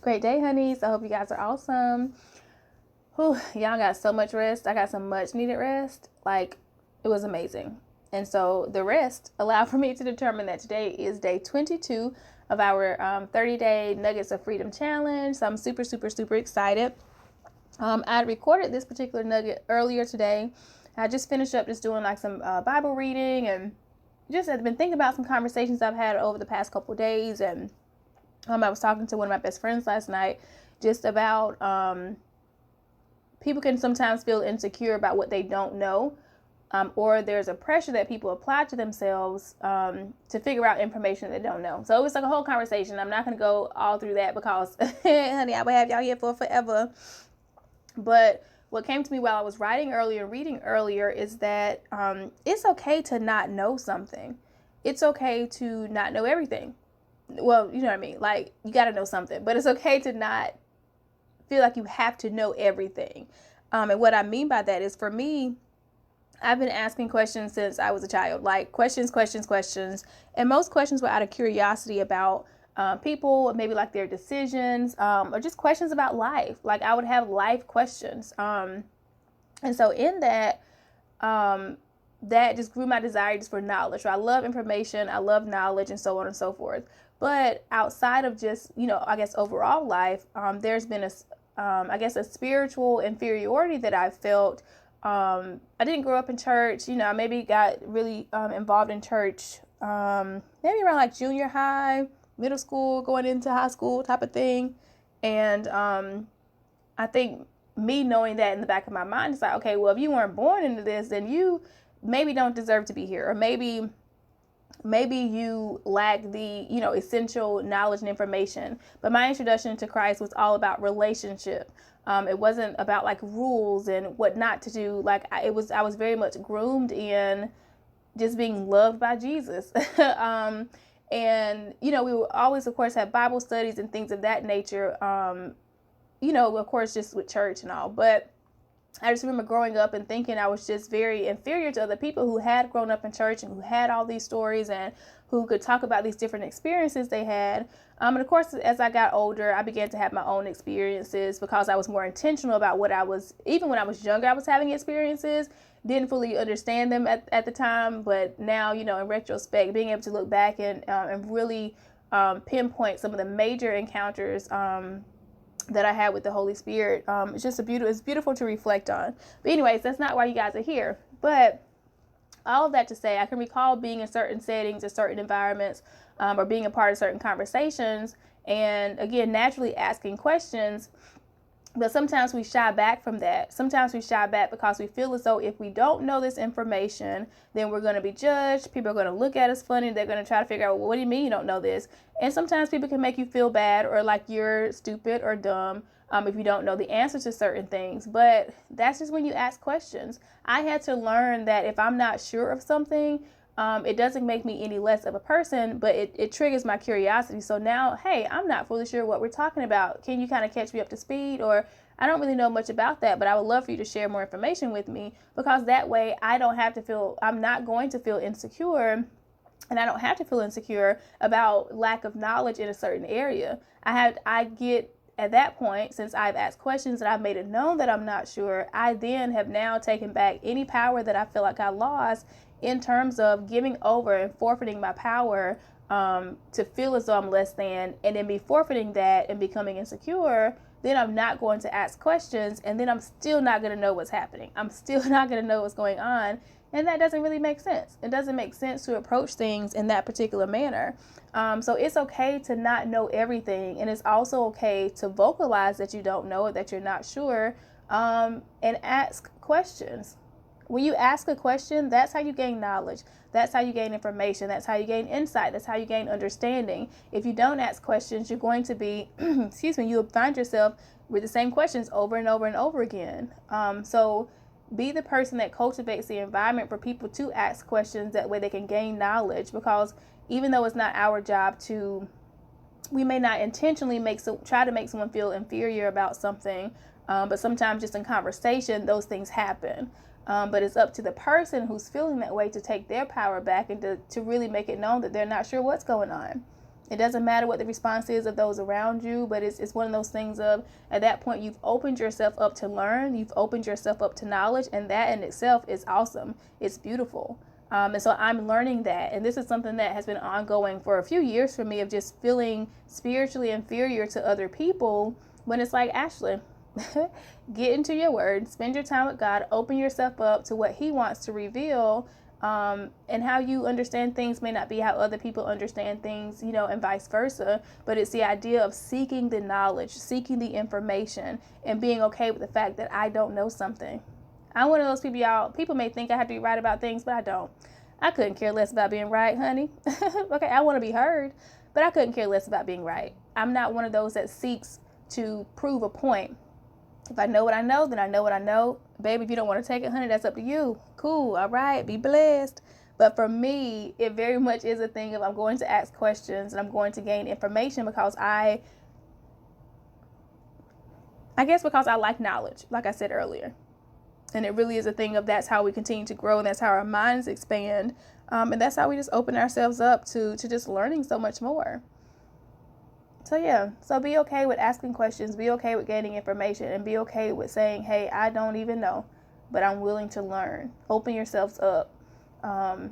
Great day, honeys. I hope you guys are awesome. Whew, y'all got so much rest. I got some much needed rest. Like, it was amazing. And so the rest allowed for me to determine that today is day 22 of our 30-day Nuggets of Freedom challenge. So I'm super, super, super excited. I recorded this particular nugget earlier today. I just finished up just doing like some Bible reading and just had been thinking about some conversations I've had over the past couple of days. And I was talking to one of my best friends last night just about people can sometimes feel insecure about what they don't know, or there's a pressure that people apply to themselves to figure out information they don't know. So it was like a whole conversation. I'm not going to go all through that because, honey, I would have y'all here for forever. But what came to me while I was writing earlier, reading earlier, is that it's okay to not know something. It's okay to not know everything. Well, you know what I mean? Like, you got to know something, but it's okay to not feel like you have to know everything. And what I mean by that is, for me, I've been asking questions since I was a child, like questions. And most questions were out of curiosity about people, maybe like their decisions, or just questions about life. Like, I would have life questions. And so in that, that just grew my desire just for knowledge. So I love information, I love knowledge, and so on and so forth. But outside of just, I guess overall life, there's been a spiritual inferiority that I've felt. I didn't grow up in church. I maybe got really involved in church maybe around like junior high, middle school, going into high school type of thing. And I think me knowing that in the back of my mind is like, okay, well, if you weren't born into this, then you maybe don't deserve to be here, or maybe you lack the essential knowledge and information. But my introduction to Christ was all about relationship. It wasn't about like rules and what not to do. Like, I was very much groomed in just being loved by Jesus. And we would always, of course, have Bible studies and things of that nature. Of course, just with church and all. But I just remember growing up and thinking I was just very inferior to other people who had grown up in church and who had all these stories and who could talk about these different experiences they had. And of course, as I got older, I began to have my own experiences because I was more intentional about what I was. Even when I was younger, I was having experiences. Didn't fully understand them at the time, but now, in retrospect, being able to look back and really pinpoint some of the major encounters that I had with the Holy Spirit. It's beautiful to reflect on. But anyways, that's not why you guys are here. But all of that to say, I can recall being in certain settings or certain environments, or being a part of certain conversations, and again, naturally asking questions. But sometimes we shy back from that. Sometimes we shy back because we feel as though if we don't know this information, then we're going to be judged. People are going to look at us funny. They're going to try to figure out, well, what do you mean you don't know this? And sometimes people can make you feel bad or like you're stupid or dumb if you don't know the answer to certain things. But that's just when you ask questions. I had to learn that if I'm not sure of something, it doesn't make me any less of a person, but it triggers my curiosity. So now, hey, I'm not fully sure what we're talking about. Can you kind of catch me up to speed? Or I don't really know much about that, but I would love for you to share more information with me, because that way I'm not going to feel insecure, and I don't have to feel insecure about lack of knowledge in a certain area. I get at that point, since I've asked questions and I've made it known that I'm not sure, I then have now taken back any power that I feel like I lost in terms of giving over and forfeiting my power to feel as though I'm less than, and then be forfeiting that and becoming insecure. Then I'm not going to ask questions, and then I'm still not going to know what's happening. I'm still not going to know what's going on, and that doesn't really make sense. It doesn't make sense to approach things in that particular manner. So it's okay to not know everything, and it's also okay to vocalize that you don't know it, that you're not sure, and ask questions. When you ask a question, that's how you gain knowledge. That's how you gain information. That's how you gain insight. That's how you gain understanding. If you don't ask questions, you're going to be, you'll find yourself with the same questions over and over and over again. So be the person that cultivates the environment for people to ask questions. That way they can gain knowledge, because even though it's not our job we may not intentionally try to make someone feel inferior about something, but sometimes just in conversation, those things happen. But it's up to the person who's feeling that way to take their power back and to really make it known that they're not sure what's going on. It doesn't matter what the response is of those around you, but it's one of those things of, at that point, you've opened yourself up to learn, you've opened yourself up to knowledge, and that in itself is awesome. It's beautiful. And so I'm learning that. And this is something that has been ongoing for a few years for me, of just feeling spiritually inferior to other people, when it's like, Ashley, get into your word, spend your time with God, open yourself up to what he wants to reveal. And how you understand things may not be how other people understand things, and vice versa. But it's the idea of seeking the knowledge, seeking the information, and being okay with the fact that I don't know something. I'm one of those people, y'all. People may think I have to be right about things, but I don't. I couldn't care less about being right, honey. Okay, I want to be heard, but I couldn't care less about being right. I'm not one of those that seeks to prove a point. If I know what I know, then I know what I know. Baby, if you don't want to take it, honey, that's up to you. Cool, all right, be blessed. But for me, it very much is a thing of, I'm going to ask questions and I'm going to gain information, because I guess because I like knowledge, like I said earlier. And it really is a thing of, that's how we continue to grow, and that's how our minds expand. And that's how we just open ourselves up to just learning so much more. So yeah, so be okay with asking questions, be okay with gaining information, and be okay with saying, hey, I don't even know, but I'm willing to learn. Open yourselves up. And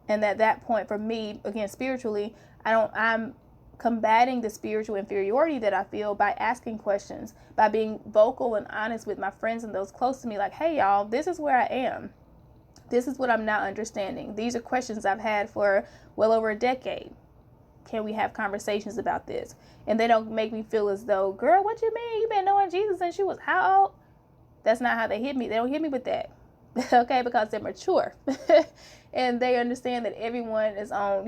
at that point, for me, again, spiritually, I'm combating the spiritual inferiority that I feel by asking questions, by being vocal and honest with my friends and those close to me, like, hey, y'all, this is where I am. This is what I'm not understanding. These are questions I've had for well over a decade. Can we have conversations about this? And they don't make me feel as though, girl, what you mean? You've been knowing Jesus since you was how old? That's not how they hit me. They don't hit me with that. Okay, because they're mature. And they understand that everyone is on,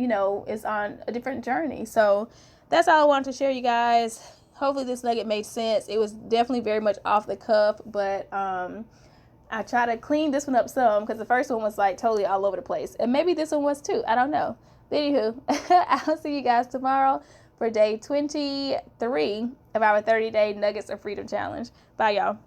is on a different journey. So that's all I wanted to share, you guys. Hopefully this nugget made sense. It was definitely very much off the cuff, but I try to clean this one up some, because the first one was like totally all over the place. And maybe this one was too. I don't know. But anywho, I'll see you guys tomorrow for day 23 of our 30-day Nuggets of Freedom Challenge. Bye, y'all.